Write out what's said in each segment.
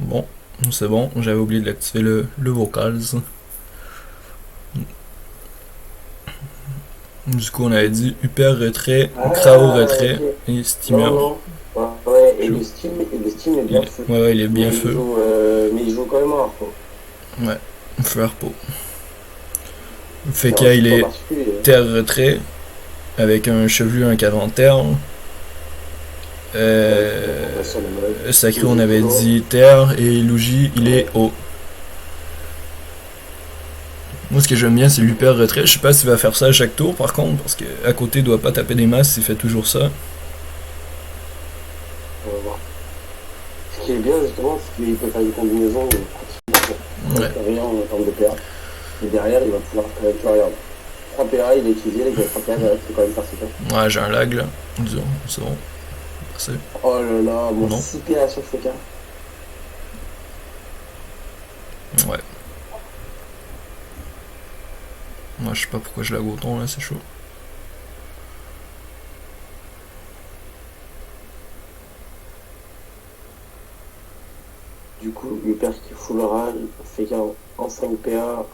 Bon, c'est bon, j'avais oublié d'activer le vocals. Du coup, on avait dit Hyper retrait, Krao Ah, ok. retrait et Non, Steamer. non. Ouais, ouais, Joue. Et le Steam est bien feu. Ouais, ouais, il est bien feu. Mais il joue quand même en harpo. Ouais, feu harpo. Il Fait y a un qu'il truc en est particulier, hein. terre retrait avec un chevelu, un cadran terre. Ouais, il a pas sur les modes. Sacré, on Logique avait toujours. dit terre et Luigi, il est Ouais. haut. Moi, ce que j'aime bien, c'est l'hyper retrait. Je sais pas s'il va faire ça à chaque tour, par contre, parce que à côté, il doit pas taper des masses, il fait toujours ça. On va voir. Ce qui est bien, justement, c'est qu'il peut faire une combinaison pratiquement pour Ouais, presque rien en termes de PA. Et derrière, il va pouvoir, tu vois, regarde. 3 PA, il a utilisé, là, il a 3 PA, derrière, c'est quand même faire super. ouais, j'ai un lag là. Disons, c'est bon. C'est Oh là là, mon non. 6 PA sur FK. Ouais. Moi, je sais pas pourquoi je lag autant là, c'est chaud. Du coup, le père qui fout le râle, FK en 5 PA.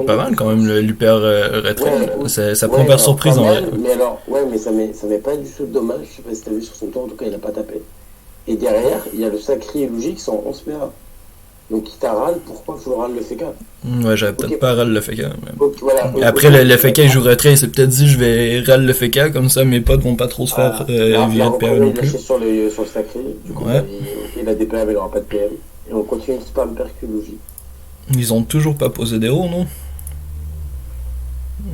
Pas mal quand même l'hyper retrait. Ouais, oui. Ça prend Ouais, par alors pas surprise en vrai. mal, mais alors, ouais, mais ça met pas du tout de dommage. Je sais pas si t'as vu sur son tour, en tout cas, il a pas tapé. Et derrière, il y a le sacré et logique qui sont 11 PA. Donc, qui t'a râle, pourquoi faut le râle le FK? Ouais, j'avais Ok, peut-être pas râle le FK. voilà, Après, ok, le tu vas FK il être. joue retrait, il s'est peut-être dit je vais râle le FK, comme ça mes potes vont pas trop se faire Ah, là, virer de PA reprenez non de plus. lâcher sur le sacré. Du coup, bah, Ouais. ok, il a des PA, mais il aura pas de PM. Et on continue de spam percologie. Ils ont toujours pas posé d'héros, non?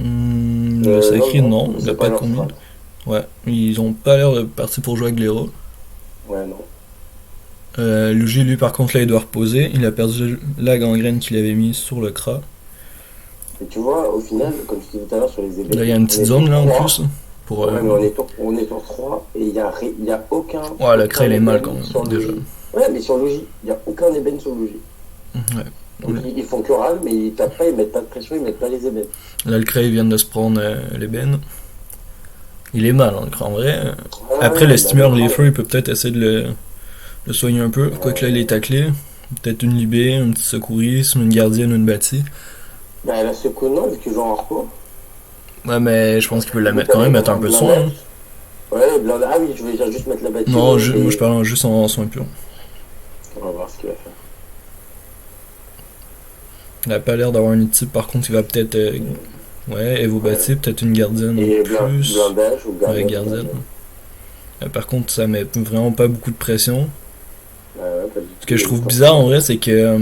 Le Non, sacré, non, non, il a c'est pas pas de leur combine. strat. Ouais, ils ont pas l'air de partir pour jouer avec l'héros. Ouais, non. Luigi, lui, par contre, là, il doit reposer. Il a perdu la gangrène qu'il avait mise sur le cras. Et tu vois, au final, comme je disais tout à l'heure sur les Là, il ébènes, y a une on petite est tour zone, là, en plus. 3. Pour, Ouais, mais on est tour 3 et il y a Ouais, le cras, aucun il est mal, quand ébène même, sur déjà. Luigi. Ouais, mais sur Luigi, il n'y a aucun ébène sur Luigi. Ouais. Donc ils font que râle, mais ils tapent pas, ils mettent pas de pression, ils mettent pas les ébènes. Là, le cras, il vient de se prendre l'ébène. Il est mal, hein, le cras, en vrai. Après, Ouais, le bah le steamer, les crâne. feux, il peut peut-être essayer de le soigner un peu. Quoique là, il est taclé. Peut-être une libé, un petit secourisme, une gardienne, une bâtie. Bah elle a ce non, vu qu'ils jouent en repos. Ouais, mais je pense qu'il peut la Du coup, mettre quand même, mettre un un peu de soin. Hein. blindage. Ouais, blindage. Ah oui, je voulais dire juste mettre la bâtie Non, moi je et parle juste en soin pur. on va voir ce qu'il va faire. Il a pas l'air d'avoir une type, par contre, il va peut-être. Ouais, Evo Ouais. Bâti, peut-être une gardienne en Et plus. blindage ou Ouais, gardienne, gardienne. gardienne. Par contre, ça met vraiment pas beaucoup de pression. Ouais, pas du Ce tout, que il je a trouve juste un bizarre en flash. vrai, c'est que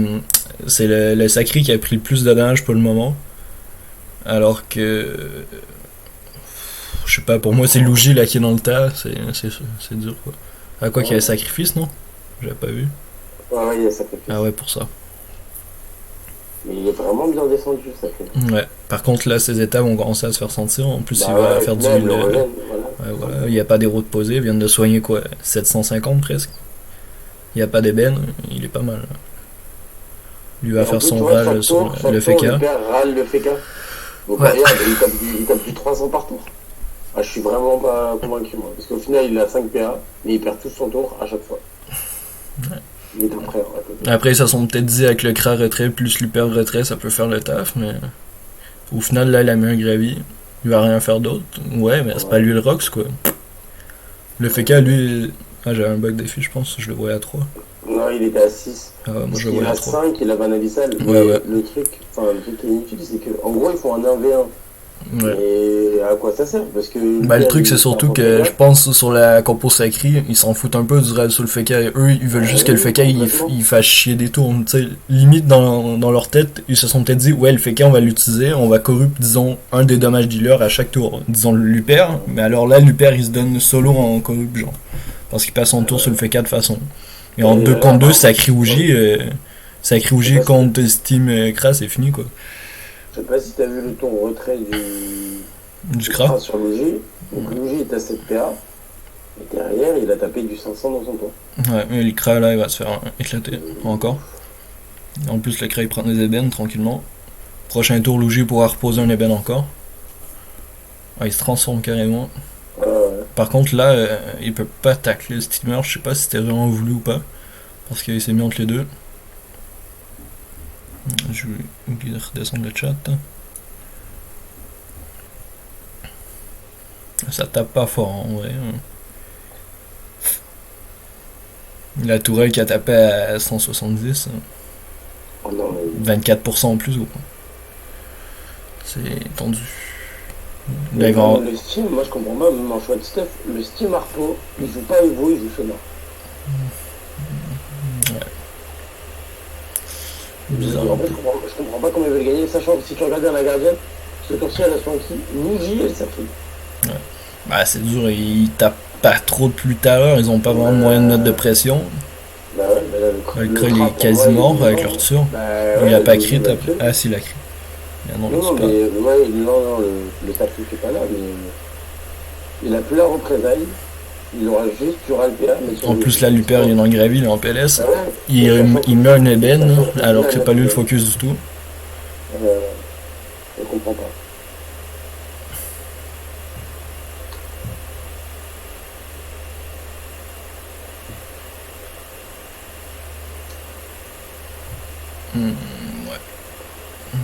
c'est le sacré qui a pris le plus de dommages pour le moment. Alors que. Je sais pas, pour moi, c'est Luigi là qui est dans le tas. C'est dur quoi. À quoi qu'il y a Ouais, sacrifice, non? J'avais pas vu. ouais, il a Ah sacrifice. ouais, pour ça. Mais il est vraiment bien descendu, ça fait. Ouais. Par contre, là, ces états vont commencer à se faire sentir. En plus, il Bah va ouais, et faire puis du même heal. le regen, voilà, Ouais, tout voilà. Il simplement. n'y a pas d'héros de poser. Ils viennent de soigner quoi? 750 presque. Il n'y a pas d'ébène. Il est pas mal. Lui va Et en faire plus, tu son vois, râle sur le chaque tour, FK. le père râle le FK. Donc Ouais. regarde, il tape du 300 par tour. Ah, je suis vraiment pas convaincu, moi. Parce qu'au final, il a 5 PA, mais il perd tout son tour à chaque fois. Il est après, à côté. Après, ça sont peut-être dit avec le Kra retrait plus l'hyper retrait, ça peut faire le taf, mais au final, là, il a mis un gravi. Il va rien faire d'autre. Ouais, mais c'est pas Ouais. lui le Rox, quoi. Le FK, lui. Ah, j'avais un bug défi, je pense. Je le voyais à 3. Non, il était à 6. Ah ouais, moi, Parce je le qu'il voyais à a 3. 5, il a Van Abyssal. Ouais, Mais ouais. le truc qui est inutile, c'est que, en gros, ils font un 1v1. Ouais. Mais à quoi ça sert? Parce que le Bah, le père, truc, c'est il perd surtout son que je FK. pense sur la compo sacrée, ils s'en foutent un peu du raid sur le FK. Eux, ils veulent juste que le Oui, FK complètement. il fasse chier des tours. Tu sais, limite dans leur tête, ils se sont peut-être dit, ouais, le FK, on va l'utiliser, on va corrupt, disons, un des dommages dealers à chaque tour. Disons l'Uper, mais alors là, l'Uper, il se donne solo en corrupt, genre. Parce qu'il passe son tour sur le FK de façon. Et en Et 2 là, contre 2, par contre, Sacré Ougi, Sacré je sais Ougi pas si t'as contre Steam Kras, c'est fini, quoi. je sais pas si t'as vu le ton retrait Du du Kras. Kras sur Luigi. Donc Luigi est à 7 PA. Et derrière, il a tapé du 500 dans son tour. Ouais, mais le Kras, là, il va se faire éclater. Encore. En plus, le Kras, il prend des ébènes tranquillement. Prochain tour, Luigi pourra reposer un ébène encore. Ah, il se transforme carrément. Ouais. Par contre, là, il peut pas tacler le steamer. Je sais pas si c'était vraiment voulu ou pas. Parce qu'il s'est mis entre les deux. Je vais redescendre le chat. Ça tape pas fort en vrai. La tourelle qui a tapé à 170, Oh non, 24% en plus. C'est tendu. Là, mais il va- le Steam, moi je comprends pas, même en choix de stuff, le Steam Harpo, il joue pas Evo, il joue Sonar. Bizarre En un fait, peu. je comprends pas comment ils veulent gagner, sachant que si tu regardes à la gardienne, ce tour-ci, elle a Swanky, Lougie et le Sacré. Bah, c'est dur, ils tapent pas trop depuis tout à l'heure, ils ont pas vraiment de moyen de mettre de pression. Bah ouais, mais là, Le le crawl trap, est pour quasi moi, mort il est avec mort. leur tir. Bah Il a ouais, pas Lougie crit. va le tuer. Ah, si, il a crit. Ah non, Non, c'est non, pas. mais ouais, non, le Sacré qui est pas là, mais il a plus la représailles, il aura juste du Ralpia, mais sur En le plus, là, Luper, il est dans le gravi, il est en PLS. Ah ouais, mais Il met un ébène, alors que c'est pas lui le focus du tout. je comprends pas.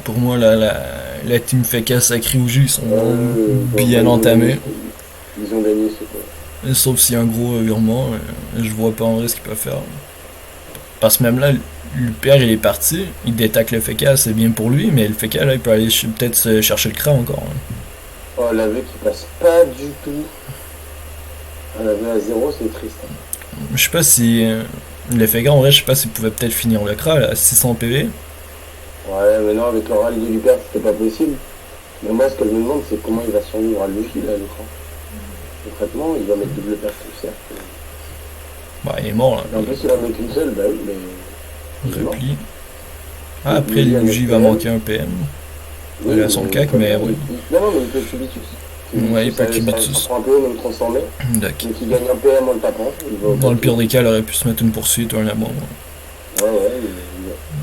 Pour moi, la team Feka Sacré Ougi, ils sont bien Bah, entamés. Ils ont gagné, c'est quoi. Sauf s'il y a un gros virement, je vois pas en vrai ce qu'il peut faire. Parce que même là, le père il est parti, il détaque le Feka, c'est bien pour lui, mais le Feka là il peut aller peut-être chercher le cran encore. Oh, la vue qui passe pas du tout. La vue à 0, c'est triste. Je sais pas si. Le Feka en vrai, je sais pas s'il pouvait peut-être finir le cran à 600 PV. Ouais, mais non, avec le rallye de Luper, c'était pas possible. Mais moi, ce que je me demande, c'est comment il va survivre à Luigi, là, le cran. Concrètement, il va mettre double perte tout le cercle. Bah, il est mort là. Et en plus, il en met qu'une seule, bah oui, mais. il est mort. Repli. Ah, après, Luigi va manquer un PM. Il a son cac, mais oui. Non, non, mais il peut Cubitus. Ouais, il peut Ça Cubitus. prend un peu, même transformé. D'accord. Donc il gagne un PM en le tapant. Dans le pire des cas, il aurait pu se mettre une poursuite ou un abandon. Ouais, ouais.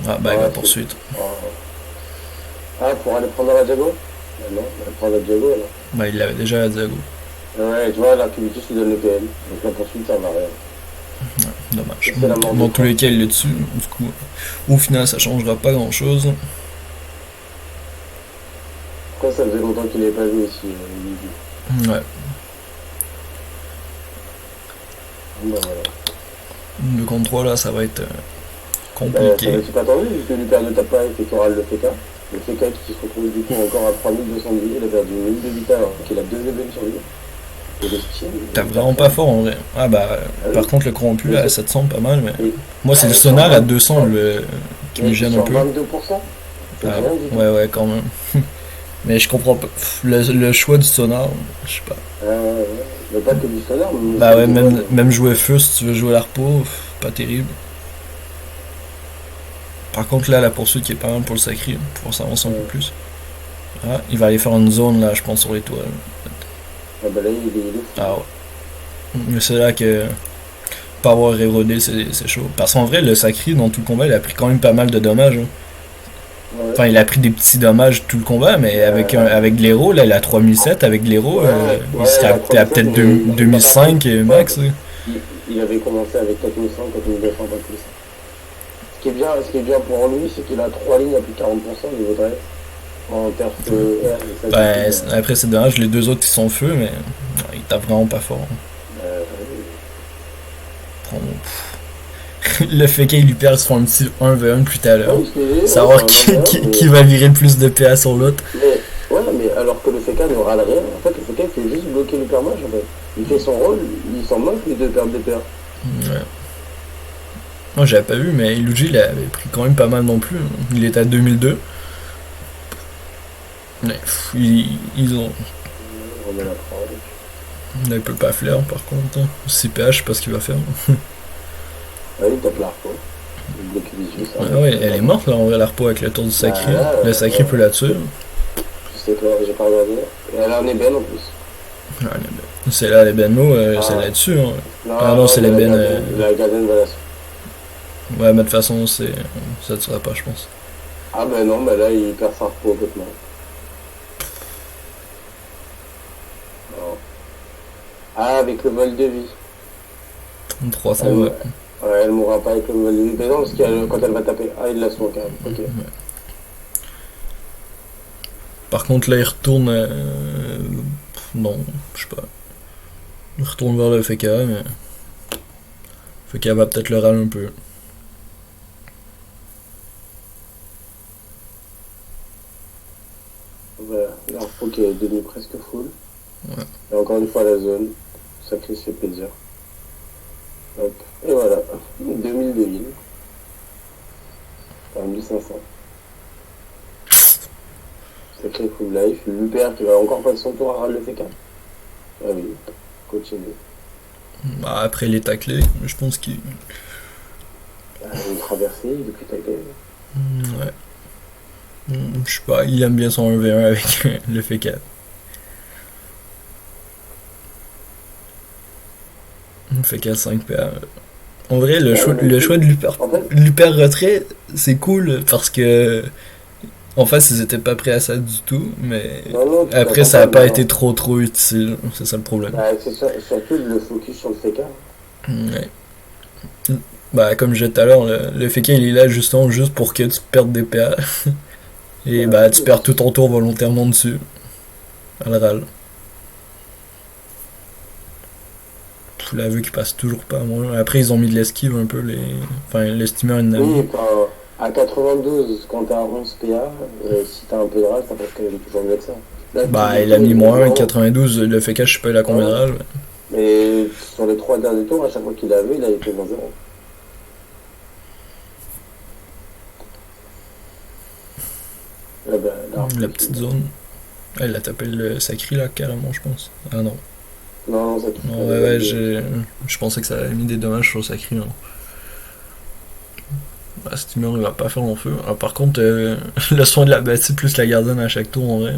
Ah, bah, il va poursuite. Ah, pour aller prendre la Diago? Non, il va prendre la Diago alors. Bah, il l'avait déjà à Zago. Ouais, tu vois, là, Cubitus lui donne le PM. Donc la poursuite, ça va rien. Dommage. C'est la mort Dans de tous les cas, il est dessus. Du coup, au final, ça changera pas grand chose. Après, ça faisait longtemps qu'il n'avait pas vu aussi, Luigi. Ouais. Bah voilà. 2 contre 3 là, ça va être Ça compliqué. va pas attendu, vu que Luper ne tape pas et que tu auras le FK. Le FK qui se retrouve du coup encore à 3210, il a perdu 1000 de vita alors qu'il a 2 ébènes sur lui. Et le Steam. T'as vraiment pas fort en vrai. Ah bah, oui. par contre, le corrompu là à 700, pas mal, mais. Oui. Moi, c'est le sonar à 200 qui me gêne un peu. 22%. C'est Ah, rien du tout. ouais, quand même. Mais je comprends pas. Le choix du sonar, je sais pas. Ouais. Mais pas que du sonar, mais Bah ouais, même jouer feu si tu veux jouer l'arpo, pas terrible. Par contre, là, la poursuite qui est pas mal pour le sacré, pour s'avancer un peu plus. Ah, il va aller faire une zone là, je pense, sur les toits. Ah bah là, il est fou. Ah ouais. Mais c'est là que pas avoir érodé, c'est chaud. Parce qu'en vrai, le sacré, dans tout le combat, il a pris quand même pas mal de dommages. Hein. Ouais. Enfin, il a pris des petits dommages tout le combat, mais avec de l'héros, là, il a 3007. Avec de l'héros, il serait à peut-être 2005 max. Il avait commencé avec 4100, 4200, pas plus. Ce qui est bien pour lui, c'est qu'il a 3 lignes à plus de 40%, il vaudrait. En termes de R, et ça, Ben, après, c'est dommage, les deux autres ils sont feu, mais il tape vraiment pas fort. Le fait qu'il lui perd, ils se font un petit 1v1 plus à l'heure. Savoir qui va virer le plus de PA sur l'autre. Ouais, mais alors que le FK ne râle rien, en fait, le FK fait juste bloquer le permage, en fait. Il fait son rôle, il s'en moque les deux pertes de PA. Ouais. Moi j'avais pas vu, mais Iluji il avait pris quand même pas mal non plus. Il était à 2002. Mais ils ont. On met la prod. Là, il peut pas flair par contre. Hein. CPH, je sais pas ce qu'il va faire. Ah, il tape l'arco. Il bloque vicieux, ça. Ah ouais, elle est morte là en vrai, la repo avec le tour du sacré. Le sacré peut la tuer. Je sais pas, j'ai pas regardé. Et elle a un ébène en plus. Ah, c'est là les Benmo, c'est là-dessus. Hein. Non, c'est les Ben. La gardienne va la suivre. Ouais, mais de toute façon, ça ne sera pas, je pense. Ah ben non, bah là il perd sa repo complètement. Ah, avec le vol de vie. 300, Elle, ouais. ouais, elle mourra pas avec le vol de vie. Mais non, parce que quand elle va taper. Ah, il la soin quand même. Ok. Ouais. Par contre, là, il retourne. Non, je sais pas. Il retourne vers le FK, mais. FK va peut-être le râler un peu. Voilà. Alors, ok, est devenu presque full. Ouais. Et encore une fois, la zone. Sacré, se fait plaisir. Hop. Et voilà. 2000 de heal. Enfin, 1500. Sacré full life. L'UPR qui va encore passer son tour à râler le FK. Ah oui. Continue. Bah, après les taclés, je pense qu'il. Une traversée, il est plus taqué. Ouais. Je sais pas, il aime bien son 1v1 avec le FK. FK 5 PA. En vrai, le choix de En fait, l'hyper retrait, c'est cool parce que en face, ils étaient pas prêts à ça du tout, mais non, non, tu après, t'attends ça a pas, mais pas alors, été trop utile, c'est ça le problème. bah, surtout le focus sur le FK. Ouais. Bah, comme je disais tout à l'heure, le FK il est là justement juste pour que tu perdes des PA. Et bah, tu perds tout ton tour volontairement dessus. À la râle. Faut l'avouer qu'ils passent toujours pas à moi. Après, ils ont mis de l'esquive un peu, les. Enfin, les steamers Oui, ennemis. enfin, à 92, quand t'as 11 PA, si t'as un peu de rage, ça passe quand même toujours mieux que ça. Là, Bah, il le a tour, mis il est moins 1, vraiment. 92, le FK, je sais pas, il a combien de Hein, rage. mais sur les 3 derniers tours, à chaque fois qu'il a vu, il a été 20-0. Là, bah, là, La petite zone. Elle a tapé le sacré là, carrément, je pense. Ah non. non, non, ça touche pas Non, le ouais, vol ouais, de. je pensais que ça avait mis des dommages sur le sacré. Non. Bah, steamer, il va pas faire long feu. Ah, par contre, le soin de la bâtie plus la gardienne à chaque tour, en vrai,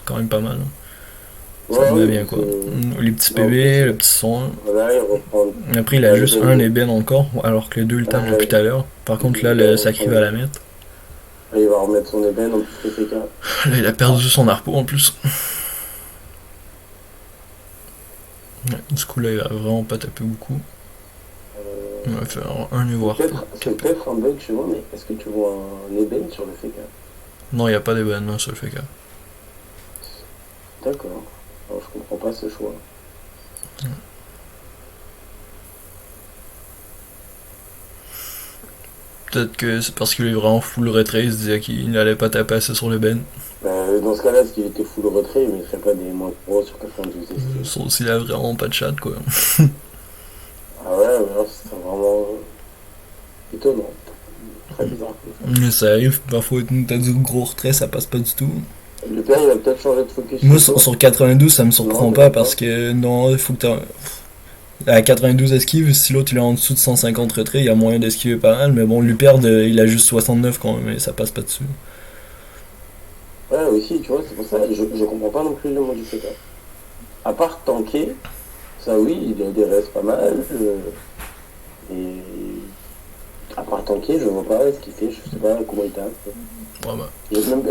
quand même pas mal. Ça Ouais, me va oui, bien, quoi. Les petits en plus, PV, le petit soin. voilà, il reprend. Après, il a Bah, le juste un PV. ébène encore, alors que les deux, il tape depuis Ouais, tout à l'heure. Par contre, là, il va le sacré va reprendre. la mettre. Il va remettre son ébène en plus le FK. Là, il a perdu son harpo en plus. Ouais, du coup, là, il va vraiment pas taper beaucoup. Euh, On va faire un voir c'est 4. peut-être un bug chez moi, mais est-ce que tu vois un ébène sur le FK? Non, il n'y a pas d'ébène là, sur le FK. D'accord. Alors, je comprends pas ce choix. Peut-être que c'est parce qu'il est vraiment full retrait, il se disait qu'il n'allait pas taper assez sur l'ébène. Dans ce cas-là, s'il était full retrait, il mettrait pas des moins gros sur 92 esquives. Sauf s'il a vraiment pas de chat, quoi. Ah ouais, mais alors, c'est vraiment étonnant. Très bizarre. Mais ça arrive, parfois, t'as du gros retrait, ça passe pas du tout. Le père, il va peut-être changer de focus Moi, ce soir. sur 92, ça me Non, surprend pas peut-être pas. parce que non, il faut que t'as. À 92 esquives, si l'autre il est en dessous de 150 retraits, il y a moyen d'esquiver pas mal, mais bon, Luperd, il a juste 69 quand même, et ça passe pas dessus. Ouais, aussi, tu vois, c'est pour ça, je comprends pas non plus le mot du FK. À part tanker, ça oui, il a des restes pas mal. Et à part tanker, je vois pas ce qu'il fait, je sais pas comment il tape. Ouais, bah,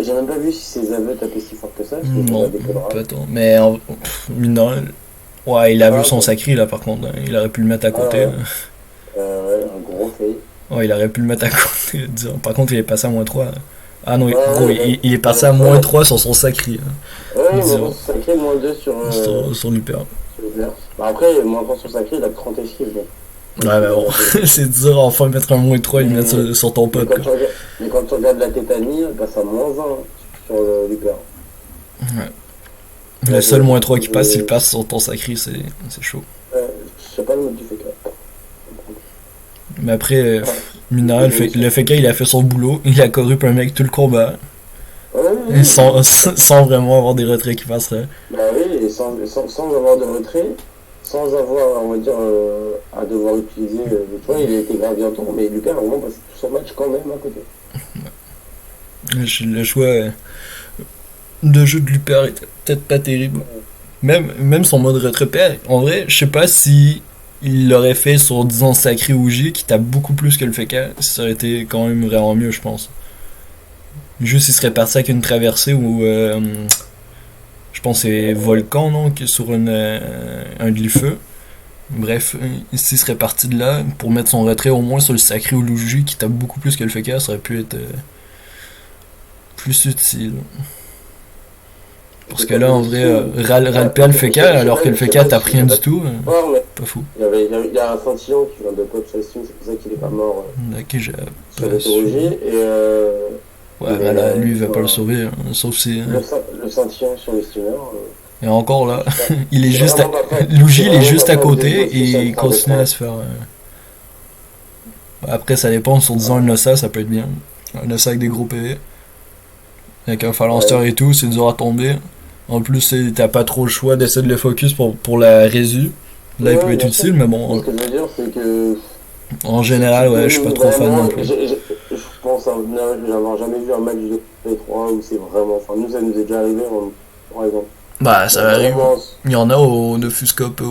J'ai même pas vu si ses aveux tapaient si fort que ça, parce que j'ai non, regardé que le rap. pas tant. Mais mine de rien, ouais, il a vu Ah, son bon. sacré là par contre, hein. Il aurait pu le mettre à Ah côté. ouais, Là. ouais, un gros fail. Ouais, il aurait pu le mettre à côté. Disons. Par contre, il est passé à -3. Ah non, Ouais, gros, ouais, il est passé ouais, à ouais, -3 sur son sacré. ouais, mais bon, Disons, son sacré, -2 sur Luperd. sur le vert. Bah après, -3 sur sacré, il a 30 esquives, donc. Ouais, mais bon, c'est dur enfin mettre un -3 et le mettre sur ton Mais pote, quand, quoi. mais quand tu regardes la tétanie, elle passe à -1 sur l'hyper. Ouais. Le Là, seul -3 qui passe, il passe sur ton sacré, c'est chaud. je sais pas le mode du FK. Mais après, Ouais. Minera, le FK, il a fait son boulot, il a corrupt un mec tout le combat, Ouais, et sans vraiment avoir des retraits qui passeraient. bah oui, et sans avoir de retrait, sans avoir, on va dire, à devoir utiliser. Tu vois, il a été grave bientôt, mais Lucas a vraiment passé tout son match quand même à côté. Le choix de jeu de Luper était peut-être pas terrible. Même son mode retrait pair, en vrai, je sais pas si il l'aurait fait sur, disons, Sacré ou J, qui tape beaucoup plus que le FK, ça aurait été quand même vraiment mieux, je pense. Juste, il serait parti avec une traversée ou. Je pense que c'est Volcan, non, qui est sur un glypheux. Bref, ici serait parti de là pour mettre son retrait au moins sur le sacré ou Luigi qui tape beaucoup plus que le Feka, ça aurait pu être plus utile. Parce que là, en vrai, Ralpia le Feka, alors que le Feka tape rien du tout, pas fou. Il y a un Sentillon qui vient de pop sa stream, c'est pour ça qu'il est pas mort Ok, j'ai sur pas l'autorogie. Ouais, mais là, lui, il va pas le sauver, hein, sauf si... Le Sentillon sur le steamer. Et encore là, il est juste à... Luigi, il est juste à côté et il continue à se faire... Après, ça dépend, sur disant un Nossa, ça peut être bien. Un Nossa avec des gros PV. Avec un phalanster et tout, c'est dur à tomber. En plus, t'as pas trop le choix d'essayer de le focus pour la résu. Là, il peut être utile, mais bon... Ce que je veux dire, c'est que... En général, ouais, je suis pas trop fan non plus. Je pense j'avais jamais vu un match de P3 où c'est vraiment... Enfin, nous, ça nous est déjà arrivé, par exemple. Bah, ça arrive. Il y en a au Nefuscope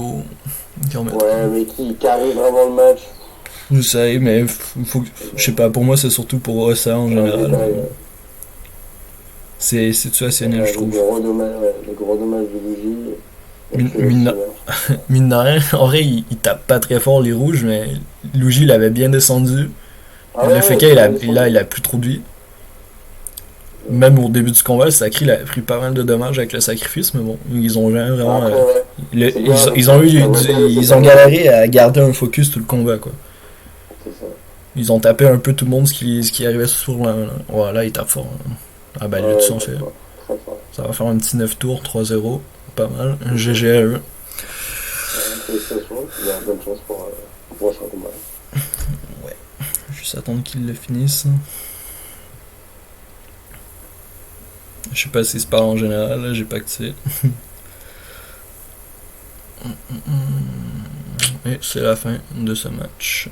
qui en mettent. Ouais, mais qui arrive vraiment le match. Je sais, mais faut, je sais pas, pour moi, c'est surtout pour ça en général. C'est situationnel, je trouve. Le gros dommage de Luigi. Mine de rien, en vrai, il tape pas très fort les rouges, mais Luigi l'avait bien descendu. Le Feka, il a plus trop de vie. Même au début du combat, le sacré il a pris pas mal de dommages avec le sacrifice, mais bon, ils ont jamais vraiment. Ils ont galéré à garder un focus tout le combat, quoi. Ils ont tapé un peu tout le monde ce qui arrivait sur la. Voilà, ils tapent fort. Ah bah, lui, tout fait. Ça va faire un petit 9 tours, 3-0. Pas mal. Un GG à eux. Félicitations, il y a bonne chance pour le prochain combat. Ouais. Juste attendre qu'ils le finissent. Je sais pas s'ils se parlent en général, là, j'ai pas que c'est. Et c'est la fin de ce match.